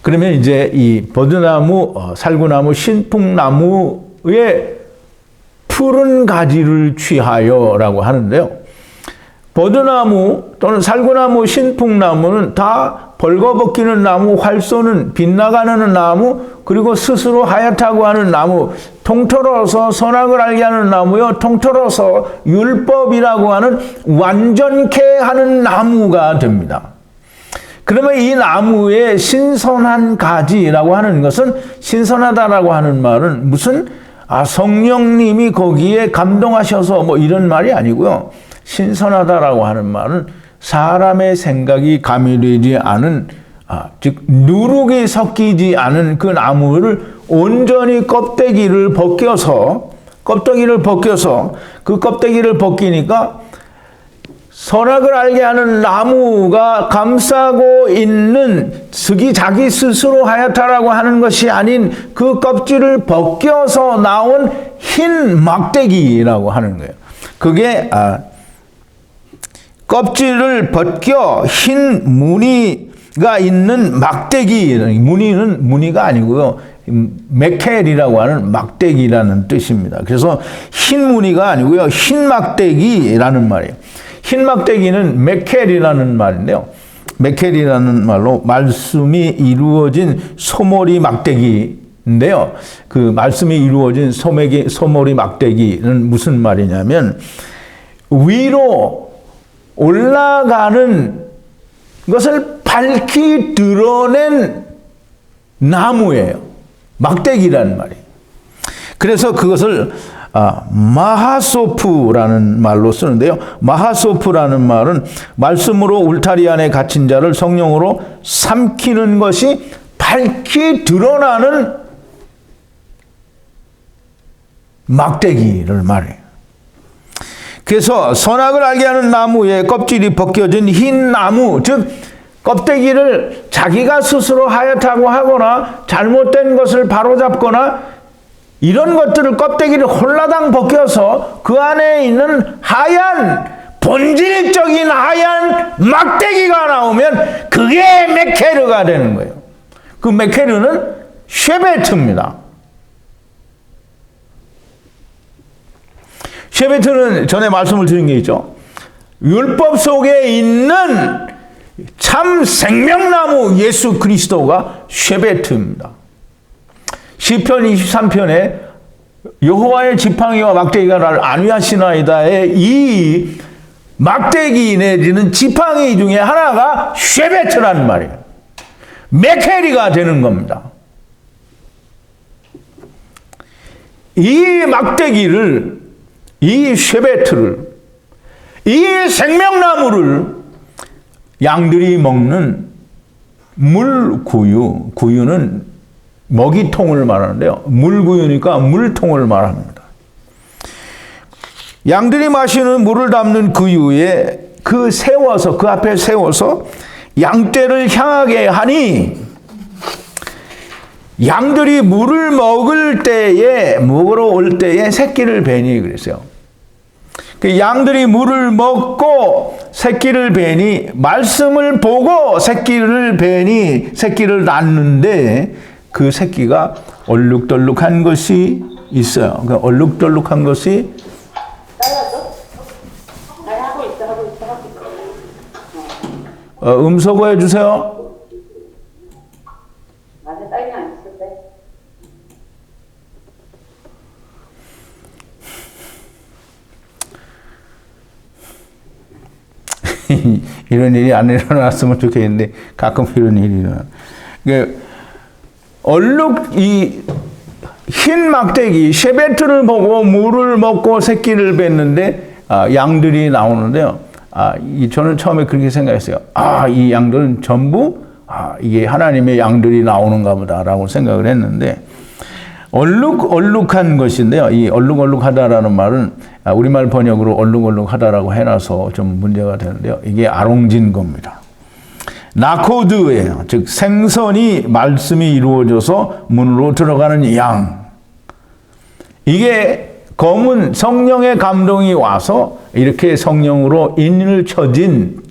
그러면 이제 이 버드나무, 살구나무, 신풍나무의 푸른 가지를 취하여라고 하는데요. 버드나무 또는 살구나무, 신풍나무는 다 벌거벗기는 나무, 활 쏘는, 빗나가는 나무, 그리고 스스로 하얗다고 하는 나무, 통틀어서 선악을 알게 하는 나무요, 통틀어서 율법이라고 하는 완전케 하는 나무가 됩니다. 그러면 이 나무의 신선한 가지라고 하는 것은, 신선하다라고 하는 말은 무슨 성령님이 거기에 감동하셔서 뭐 이런 말이 아니고요. 신선하다라고 하는 말은 사람의 생각이 가미되지 않은, 즉 누룩이 섞이지 않은 그 나무를 온전히 껍데기를 벗겨서 그 껍데기를 벗기니까 선악을 알게 하는 나무가 감싸고 있는 슥이 자기 스스로 하얗다라고 하는 것이 아닌 그 껍질을 벗겨서 나온 흰 막대기라고 하는 거예요. 그게 껍질을 벗겨 흰 무늬가 있는 막대기, 무늬가 아니고요. 메켈이라고 하는 막대기라는 뜻입니다. 그래서 흰 무늬가 아니고요. 흰 막대기라는 말이에요. 흰 막대기는 메켈이라는 말인데요. 메켈이라는 말로 말씀이 이루어진 소머리 막대기인데요. 그 말씀이 이루어진 소머리 막대기는 무슨 말이냐면 위로 올라가는 것을 밝히 드러낸 나무예요. 막대기라는 말이에요. 그래서 그것을 마하소프라는 말로 쓰는데요. 마하소프라는 말은 말씀으로 울타리 안에 갇힌 자를 성령으로 삼키는 것이 밝히 드러나는 막대기를 말해요. 그래서 선악을 알게 하는 나무에 껍질이 벗겨진 흰 나무, 즉 껍데기를 자기가 스스로 하얗다고 하거나 잘못된 것을 바로잡거나 이런 것들을 껍데기를 홀라당 벗겨서 그 안에 있는 하얀 본질적인 하얀 막대기가 나오면 그게 메케르가 되는 거예요. 그 메케르는 쉐베트입니다. 쉐베트는 전에 말씀을 드린 게 있죠. 율법 속에 있는 참 생명나무 예수 그리스도가 쉐베트입니다. 시편 23편에 여호와의 지팡이와 막대기가 나를 안위하시나이다의 이 막대기 내지는 지팡이 중에 하나가 쉐베트라는 말이에요. 메케리가 되는 겁니다. 이 막대기를, 이 쉐베트를, 이 생명나무를 양들이 먹는 물구유, 구유는 먹이통을 말하는데요. 물구유니까 물통을 말합니다. 양들이 마시는 물을 담는 구유에 그 앞에 세워서 양떼를 향하게 하니 양들이 물을 먹으러 올 때에 새끼를 베니 그랬어요. 그 양들이 물을 먹고 새끼를 베니 말씀을 보고 새끼를 베니 새끼를 낳는데 그 새끼가 얼룩덜룩한 것이 있어요. 그 얼룩덜룩한 것이 음소거 해주세요. 이런 일이 안 일어났으면 좋겠는데 가끔 이런 일이 일어나요. 이 흰 막대기 쉐베트를 보고 물을 먹고 새끼를 뱉는데 양들이 나오는데요. 저는 처음에 그렇게 생각했어요. 이 양들은 전부 이게 하나님의 양들이 나오는가 보다라고 생각을 했는데 얼룩한 것인데요. 이 얼룩하다라는 말은 우리말 번역으로 얼룩하다라고 해놔서 좀 문제가 되는데요. 이게 아롱진 겁니다. 나코드예요. 즉 생선이 말씀이 이루어져서 문으로 들어가는 양. 이게 검은 성령의 감동이 와서 이렇게 성령으로 인을 쳐진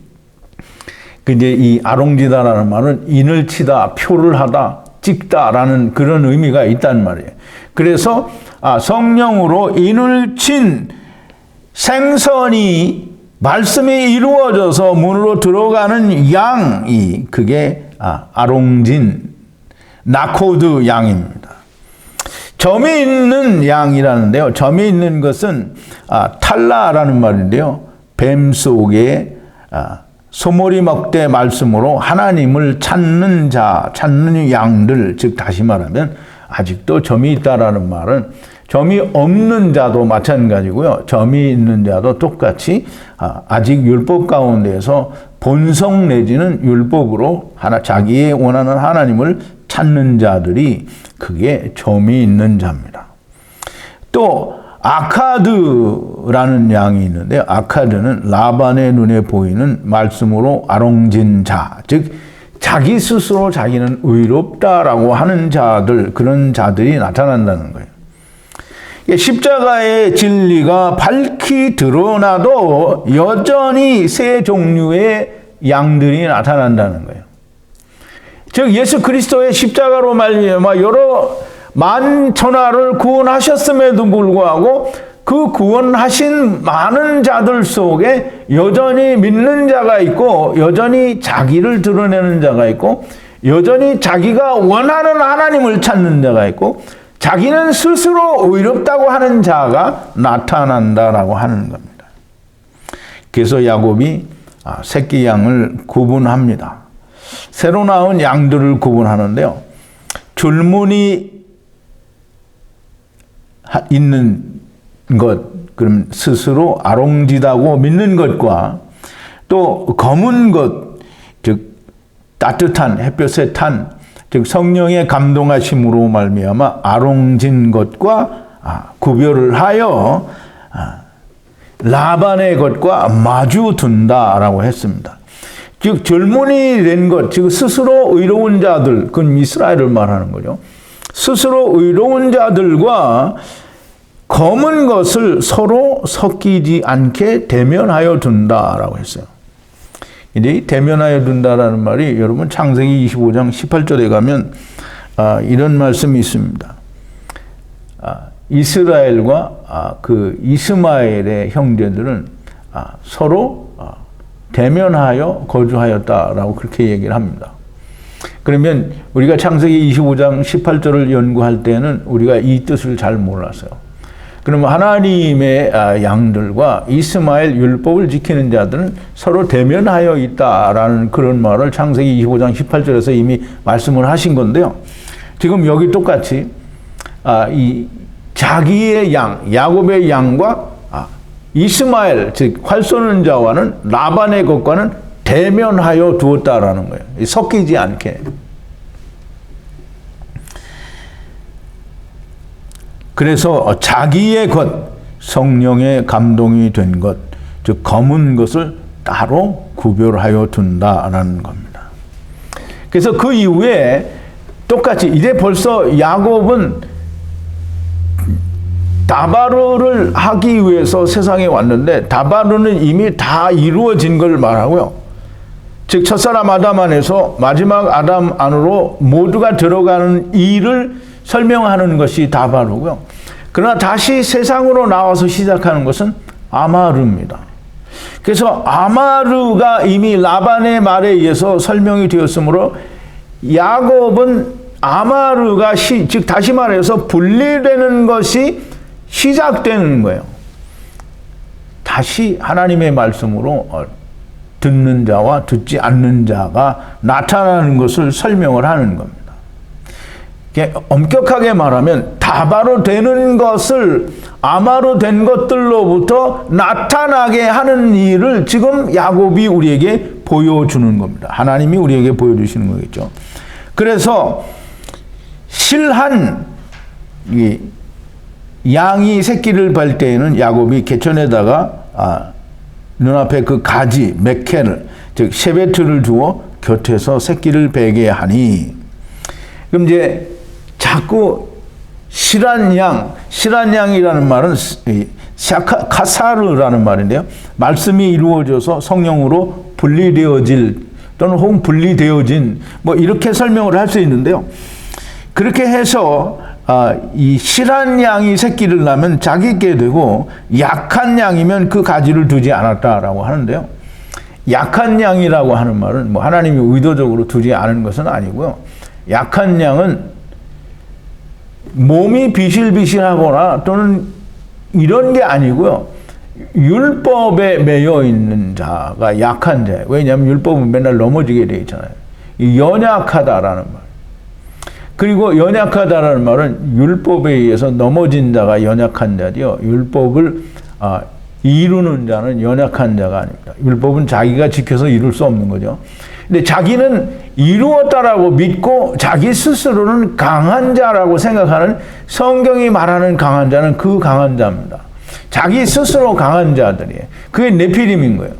이제 이 아롱지다라는 말은 인을 치다, 표를 하다, 찍다라는 그런 의미가 있단 말이에요. 그래서 성령으로 인을 친 생선이 말씀이 이루어져서 문으로 들어가는 양이 그게 아롱진 나코드 양입니다. 점이 있는 양이라는데요. 점이 있는 것은 탈라라는 말인데요. 뱀 속에 소머리 먹되 말씀으로 하나님을 찾는 자, 찾는 양들, 즉 다시 말하면 아직도 점이 있다라는 말은 점이 없는 자도 마찬가지고요. 점이 있는 자도 똑같이 아직 율법 가운데에서 본성 내지는 율법으로 자기의 원하는 하나님을 찾는 자들이 그게 점이 있는 자입니다. 또 아카드라는 양이 있는데 아카드는 라반의 눈에 보이는 말씀으로 아롱진 자, 즉 자기 스스로 자기는 의롭다라고 하는 자들, 그런 자들이 나타난다는 거예요. 십자가의 진리가 밝히 드러나도 여전히 세 종류의 양들이 나타난다는 거예요. 즉 예수 그리스도의 십자가로 말미암아 여러 만천하를 구원하셨음에도 불구하고 그 구원하신 많은 자들 속에 여전히 믿는 자가 있고, 여전히 자기를 드러내는 자가 있고, 여전히 자기가 원하는 하나님을 찾는 자가 있고, 자기는 스스로 의롭다고 하는 자가 나타난다라고 하는 겁니다. 그래서 야곱이 새끼 양을 구분합니다. 새로 나온 양들을 구분하는데요. 줄무늬 있는 것, 그럼 스스로 아롱지다고 믿는 것과 또 검은 것, 즉 따뜻한 햇볕에 탄, 즉 성령의 감동하심으로 말미암아 아롱진 것과 구별을 하여 라반의 것과 마주 둔다라고 했습니다. 즉 젊은이 된 것, 즉 스스로 의로운 자들, 그건 이스라엘을 말하는 거죠. 스스로 의로운 자들과 검은 것을 서로 섞이지 않게 대면하여 둔다라고 했어요. 이제 대면하여 둔다라는 말이 여러분 창세기 25장 18절에 가면 이런 말씀이 있습니다. 이스라엘과 그 이스마엘의 형제들은 서로 대면하여 거주하였다라고 그렇게 얘기를 합니다. 그러면 우리가 창세기 25장 18절을 연구할 때는 우리가 이 뜻을 잘 몰랐어요. 그러면 하나님의 양들과 이스마엘 율법을 지키는 자들은 서로 대면하여 있다라는 그런 말을 창세기 25장 18절에서 이미 말씀을 하신 건데요. 지금 여기 똑같이 이 자기의 양, 야곱의 양과 이스마엘, 즉 활 쏘는 자와는 라반의 것과는 대면하여 두었다라는 거예요. 섞이지 않게. 그래서 자기의 것, 성령의 감동이 된 것, 즉 검은 것을 따로 구별하여 둔다라는 겁니다. 그래서 그 이후에 똑같이 이제 벌써 야곱은 다바르를 하기 위해서 세상에 왔는데 다바르는 이미 다 이루어진 걸 말하고요. 즉 첫사람 아담 안에서 마지막 아담 안으로 모두가 들어가는 일을 설명하는 것이 다바르고요. 그러나 다시 세상으로 나와서 시작하는 것은 아마르입니다. 그래서 아마르가 이미 라반의 말에 의해서 설명이 되었으므로 야곱은 아마르가 즉 다시 말해서 분리되는 것이 시작되는 거예요. 다시 하나님의 말씀으로 듣는 자와 듣지 않는 자가 나타나는 것을 설명을 하는 겁니다. 엄격하게 말하면 다바로 되는 것을 아마로 된 것들로부터 나타나게 하는 일을 지금 야곱이 우리에게 보여주는 겁니다. 하나님이 우리에게 보여주시는 거겠죠. 그래서 실한 양이 새끼를 발 때에는 야곱이 개천에다가 눈앞에 그 가지, 메케를, 즉 셰베트를 두어 곁에서 새끼를 베게 하니, 그럼 이제 자꾸 실한 양이라는 말은 카사르라는 말인데요. 말씀이 이루어져서 성령으로 분리되어질 또는 혹은 분리되어진 뭐 이렇게 설명을 할 수 있는데요. 그렇게 해서 이 실한 양이 새끼를 낳으면 자기께 되고 약한 양이면 그 가지를 두지 않았다라고 하는데요. 약한 양이라고 하는 말은 뭐 하나님이 의도적으로 두지 않은 것은 아니고요. 약한 양은 몸이 비실비실하거나 또는 이런 게 아니고요. 율법에 매여 있는 자가 약한 자예요. 왜냐하면 율법은 맨날 넘어지게 되어 있잖아요. 연약하다라는 말. 그리고 연약하다라는 말은 율법에 의해서 넘어진 자가 연약한 자지요. 율법을 이루는 자는 연약한 자가 아닙니다. 율법은 자기가 지켜서 이룰 수 없는 거죠. 근데 자기는 이루었다라고 믿고 자기 스스로는 강한 자라고 생각하는, 성경이 말하는 강한 자는 그 강한 자입니다. 자기 스스로 강한 자들이에요. 그게 네피림인 거예요.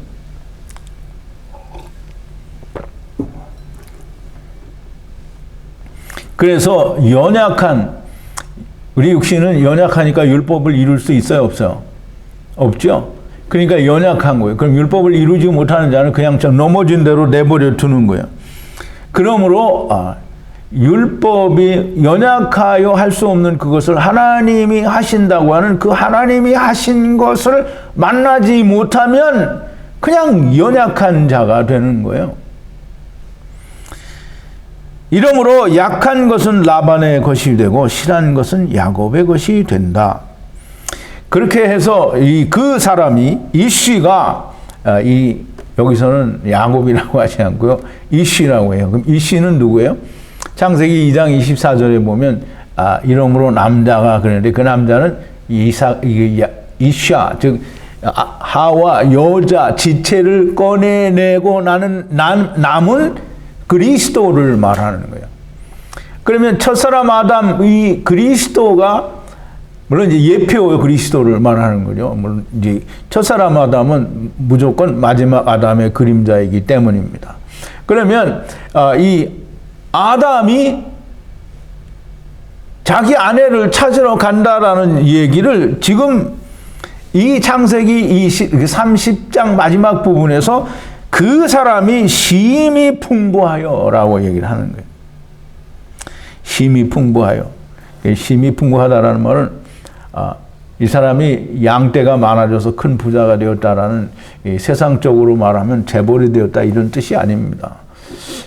그래서 연약한 우리 육신은 연약하니까 율법을 이룰 수 있어요, 없어요? 없죠? 그러니까 연약한 거예요. 그럼 율법을 이루지 못하는 자는 그냥 넘어진 대로 내버려 두는 거예요. 그러므로 율법이 연약하여 할 수 없는 그것을 하나님이 하신다고 하는 그 하나님이 하신 것을 만나지 못하면 그냥 연약한 자가 되는 거예요. 이러므로 약한 것은 라반의 것이 되고 실한 것은 야곱의 것이 된다. 그렇게 해서 그 사람이 이씨가 여기서는 야곱이라고 하지 않고요. 이씨라고 해요. 그럼 이씨는 누구예요? 창세기 2장 24절에 보면 이름으로 남자가 그러는데 그 남자는 이샤 즉 하와 여자 지체를 꺼내내고 남은 그리스도를 말하는 거예요. 그러면 첫사람 아담 이 그리스도가 물론 이제 예표 그리스도를 말하는 거죠. 물론 이제 첫사람 아담은 무조건 마지막 아담의 그림자이기 때문입니다. 그러면 이 아담이 자기 아내를 찾으러 간다라는 얘기를 지금 이 창세기 30장 마지막 부분에서 그 사람이 심히 풍부하여 라고 얘기를 하는 거예요. 심히 풍부하여. 심히 풍부하다라는 말은 이 사람이 양떼가 많아져서 큰 부자가 되었다라는 세상적으로 말하면 재벌이 되었다 이런 뜻이 아닙니다.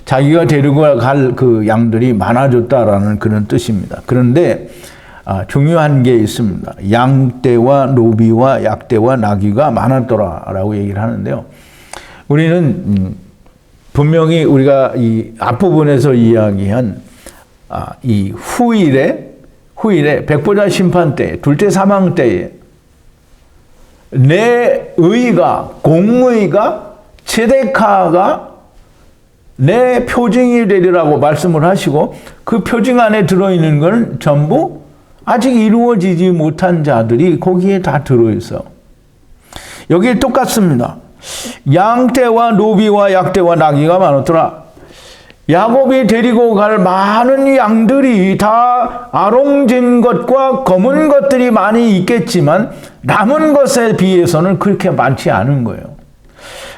자기가 데리고 갈 그 양들이 많아졌다라는 그런 뜻입니다. 그런데 중요한 게 있습니다. 양떼와 노비와 약떼와 나귀가 많았더라라고 얘기를 하는데요. 우리는 분명히 우리가 이 앞부분에서 이야기한 이 후일에 백보자 심판 때, 둘째 사망 때에 내 의가, 공의가, 체데카가 내 표징이 되리라고 말씀을 하시고 그 표징 안에 들어있는 것은 전부 아직 이루어지지 못한 자들이 거기에 다 들어있어요. 여기 똑같습니다. 양떼와 노비와 약떼와 나귀가 많았더라. 야곱이 데리고 갈 많은 양들이 다 아롱진 것과 검은 것들이 많이 있겠지만 남은 것에 비해서는 그렇게 많지 않은 거예요.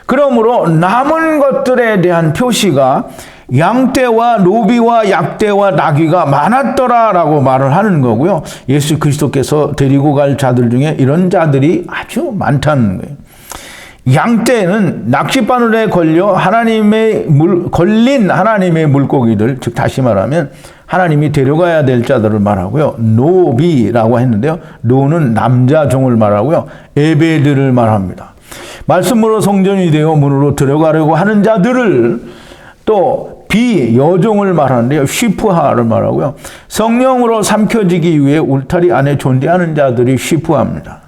그러므로 남은 것들에 대한 표시가 양떼와 노비와 약떼와 나귀가 많았더라라고 말을 하는 거고요. 예수 그리스도께서 데리고 갈 자들 중에 이런 자들이 아주 많다는 거예요. 양떼는 낚싯바늘에 걸린 하나님의 물고기들, 즉 다시 말하면 하나님이 데려가야 될 자들을 말하고요. 노비라고 했는데요. 노는 남자 종을 말하고요. 에베드를 말합니다. 말씀으로 성전이 되어 문으로 들어가려고 하는 자들을 또 여종을 말하는데요. 쉬프하를 말하고요. 성령으로 삼켜지기 위해 울타리 안에 존재하는 자들이 쉬프합니다.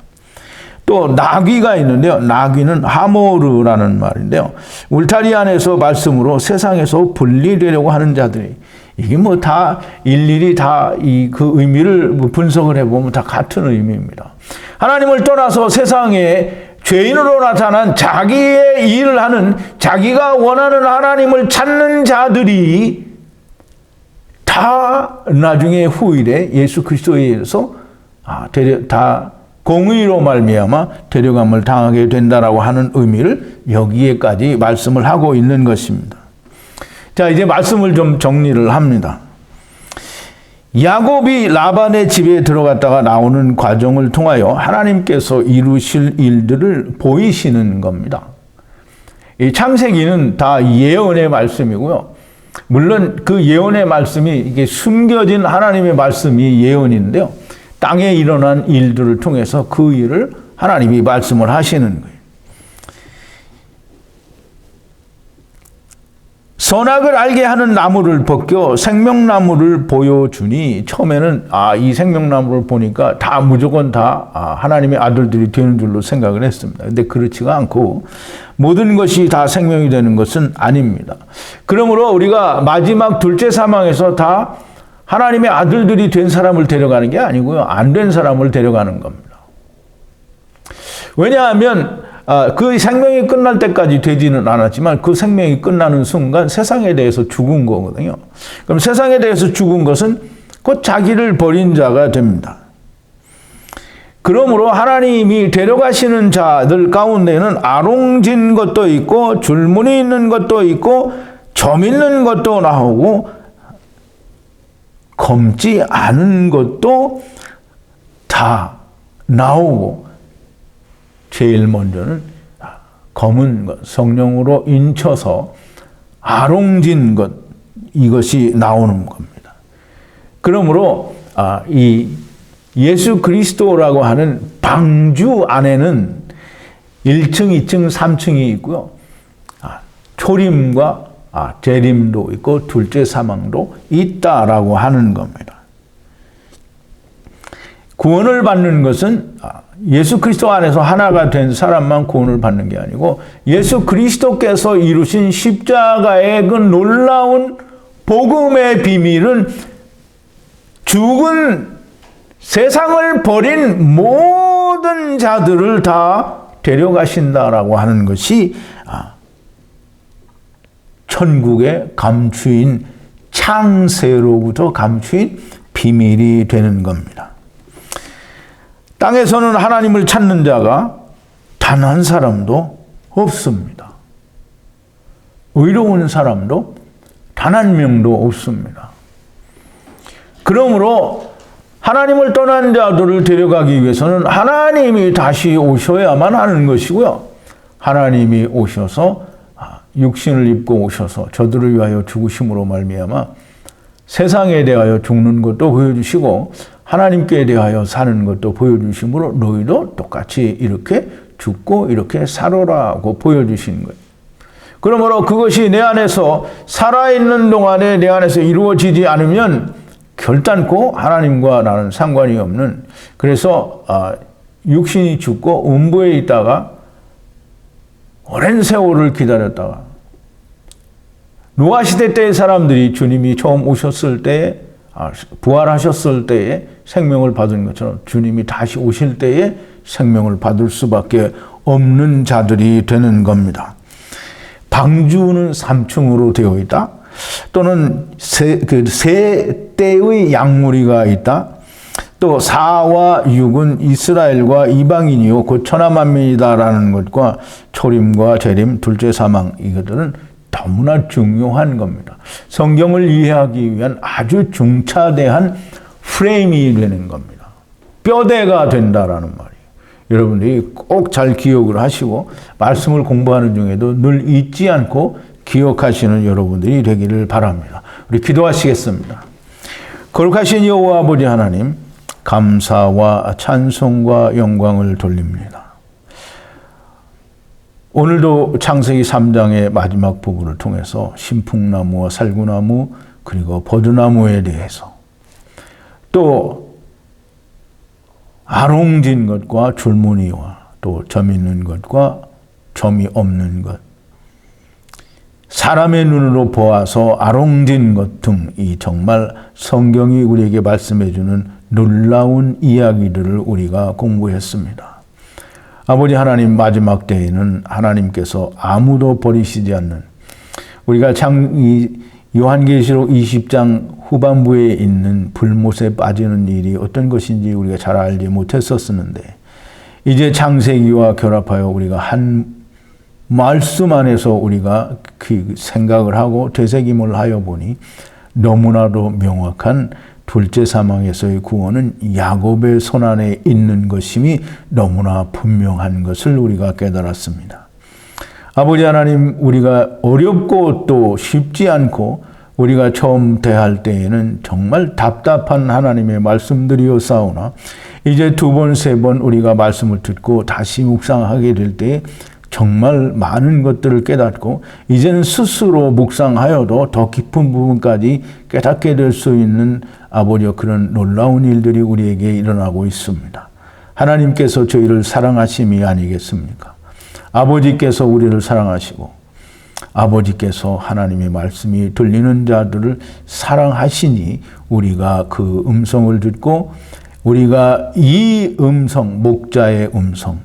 또 나귀가 있는데요. 나귀는 하모르라는 말인데요. 울타리 안에서 말씀으로 세상에서 분리되려고 하는 자들이 이게 뭐 다 일일이 다 그 의미를 분석을 해보면 다 같은 의미입니다. 하나님을 떠나서 세상에 죄인으로 나타난 자기의 일을 하는 자기가 원하는 하나님을 찾는 자들이 다 나중에 후일에 예수 그리스도에 의해서 다 공의로 말미암아 데려감을 당하게 된다라고 하는 의미를 여기에까지 말씀을 하고 있는 것입니다. 자, 이제 말씀을 좀 정리를 합니다. 야곱이 라반의 집에 들어갔다가 나오는 과정을 통하여 하나님께서 이루실 일들을 보이시는 겁니다. 이 창세기는 다 예언의 말씀이고요. 물론 그 예언의 말씀이 이게 숨겨진 하나님의 말씀이 예언인데요. 땅에 일어난 일들을 통해서 그 일을 하나님이 말씀을 하시는 거예요. 선악을 알게 하는 나무를 벗겨 생명나무를 보여주니 처음에는 이 생명나무를 보니까 다 무조건 다 하나님의 아들들이 되는 줄로 생각을 했습니다. 근데 그렇지가 않고 모든 것이 다 생명이 되는 것은 아닙니다. 그러므로 우리가 마지막 둘째 사망에서 다 하나님의 아들들이 된 사람을 데려가는 게 아니고요. 안 된 사람을 데려가는 겁니다. 왜냐하면 그 생명이 끝날 때까지 되지는 않았지만 그 생명이 끝나는 순간 세상에 대해서 죽은 거거든요. 그럼 세상에 대해서 죽은 것은 곧 자기를 버린 자가 됩니다. 그러므로 하나님이 데려가시는 자들 가운데는 아롱진 것도 있고 줄무늬 있는 것도 있고 점 있는 것도 나오고 검지 않은 것도 다 나오고 제일 먼저는 검은 것, 성령으로 인쳐서 아롱진 것, 이것이 나오는 겁니다. 그러므로 이 예수 그리스도라고 하는 방주 안에는 1층, 2층, 3층이 있고요. 초림과 재림도 있고 둘째 사망도 있다라고 하는 겁니다. 구원을 받는 것은 예수 그리스도 안에서 하나가 된 사람만 구원을 받는 게 아니고 예수 그리스도께서 이루신 십자가의 그 놀라운 복음의 비밀은 죽은 세상을 버린 모든 자들을 다 데려가신다라고 하는 것이 천국의 감추인 창세로부터 감추인 비밀이 되는 겁니다. 땅에서는 하나님을 찾는 자가 단 한 사람도 없습니다. 의로운 사람도 단 한 명도 없습니다. 그러므로 하나님을 떠난 자들을 데려가기 위해서는 하나님이 다시 오셔야만 하는 것이고요. 하나님이 오셔서 육신을 입고 오셔서 저들을 위하여 죽으심으로 말미암아 세상에 대하여 죽는 것도 보여주시고 하나님께 대하여 사는 것도 보여주심으로 너희도 똑같이 이렇게 죽고 이렇게 살아라고 보여주신 거예요. 그러므로 그것이 내 안에서 살아있는 동안에 내 안에서 이루어지지 않으면 결단코 하나님과 나는 상관이 없는, 그래서 육신이 죽고 음부에 있다가 오랜 세월을 기다렸다가 노아 시대 때의 사람들이 주님이 처음 오셨을 때에 부활하셨을 때에 생명을 받은 것처럼 주님이 다시 오실 때에 생명을 받을 수밖에 없는 자들이 되는 겁니다. 방주는 3층으로 되어 있다. 또는 세 때의 양무리가 있다. 또 4와 6은 이스라엘과 이방인이요 곧 천하만민이다라는 것과 초림과 재림, 둘째 사망, 이것들은 너무나 중요한 겁니다. 성경을 이해하기 위한 아주 중차대한 프레임이 되는 겁니다. 뼈대가 된다라는 말이에요. 여러분들이 꼭 잘 기억을 하시고 말씀을 공부하는 중에도 늘 잊지 않고 기억하시는 여러분들이 되기를 바랍니다. 우리 기도하시겠습니다. 거룩하신 여호와 아버지 하나님, 감사와 찬송과 영광을 돌립니다. 오늘도 창세기 3장의 마지막 부분을 통해서 신풍나무와 살구나무 그리고 버드나무에 대해서 또 아롱진 것과 줄무늬와 또 점 있는 것과 점이 없는 것, 사람의 눈으로 보아서 아롱진 것 등 이 정말 성경이 우리에게 말씀해 주는 놀라운 이야기들을 우리가 공부했습니다. 아버지 하나님, 마지막 때에는 하나님께서 아무도 버리시지 않는, 우리가 요한계시록 20장 후반부에 있는 불못에 빠지는 일이 어떤 것인지 우리가 잘 알지 못했었는데 이제 창세기와 결합하여 우리가 한 말씀 안에서 우리가 그 생각을 하고 되새김을 하여 보니 너무나도 명확한 둘째 사망에서의 구원은 야곱의 손안에 있는 것임이 너무나 분명한 것을 우리가 깨달았습니다. 아버지 하나님, 우리가 어렵고 또 쉽지 않고 우리가 처음 대할 때에는 정말 답답한 하나님의 말씀들이었사오나 이제 2번, 3번 우리가 말씀을 듣고 다시 묵상하게 될 때 정말 많은 것들을 깨닫고 이제는 스스로 묵상하여도 더 깊은 부분까지 깨닫게 될 수 있는 아버지여 그런 놀라운 일들이 우리에게 일어나고 있습니다. 하나님께서 저희를 사랑하심이 아니겠습니까? 아버지께서 우리를 사랑하시고 아버지께서 하나님의 말씀이 들리는 자들을 사랑하시니 우리가 그 음성을 듣고 우리가 이 음성, 목자의 음성,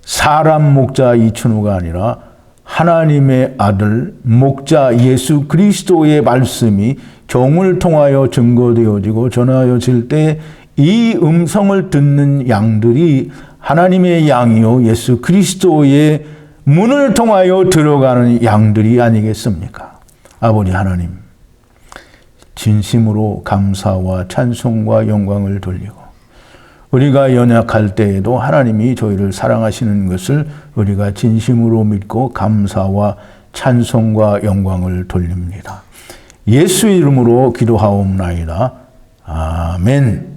사람 목자 이춘우가 아니라 하나님의 아들 목자 예수 그리스도의 말씀이 종을 통하여 증거되어지고 전하여질 때 이 음성을 듣는 양들이 하나님의 양이요 예수 그리스도의 문을 통하여 들어가는 양들이 아니겠습니까? 아버지 하나님, 진심으로 감사와 찬송과 영광을 돌리고 우리가 연약할 때에도 하나님이 저희를 사랑하시는 것을 우리가 진심으로 믿고 감사와 찬송과 영광을 돌립니다. 예수 이름으로 기도하옵나이다. 아멘.